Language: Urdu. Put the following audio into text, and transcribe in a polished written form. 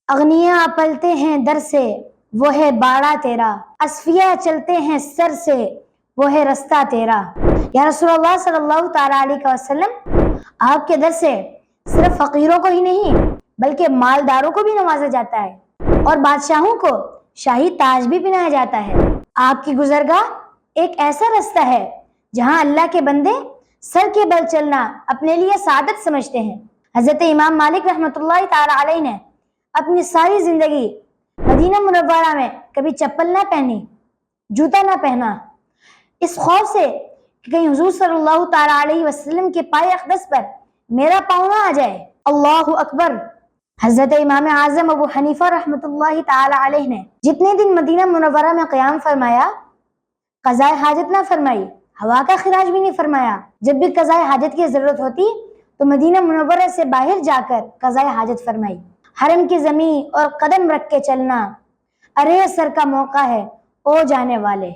اغنیا پلتے ہیں در سے وہ ہے باڑا تیرا، اصفیاء چلتے ہیں سر سے وہ ہے رستہ تیرا۔ یا رسول اللہ صلی اللہ تعالیٰ علیہ وسلم، آپ کے در سے صرف فقیروں کو ہی نہیں بلکہ مالداروں کو بھی نوازا جاتا ہے اور بادشاہوں کو شاہی تاج بھی پہنایا جاتا ہے۔ آپ کی گزرگاہ ایک ایسا رستہ ہے جہاں اللہ کے بندے سر کے بل چلنا اپنے لیے سعادت سمجھتے ہیں۔ حضرت امام مالک رحمۃ اللہ تعالیٰ علیہ نے اپنی ساری زندگی مدینہ منورہ میں کبھی چپل نہ پہنی، جوتا نہ پہنا، اس خوف سے کہ کہیں حضور صلی اللہ تعالیٰ علیہ وسلم کے پائے اقدس پر میرا پاؤں نہ آ جائے۔ اللہ اکبر۔ حضرت امام اعظم ابو حنیفہ رحمۃ اللہ تعالیٰ علیہ نے جتنے دن مدینہ منورہ میں قیام فرمایا، قضاء حاجت نہ فرمائی، ہوا کا خراج بھی نہیں فرمایا۔ جب بھی قضاء حاجت کی ضرورت ہوتی تو مدینہ منورہ سے باہر جا کر قضاء حاجت فرمائی۔ حرم کی زمین اور قدم رکھ کے چلنا، ارے سر کا موقع ہے او جانے والے۔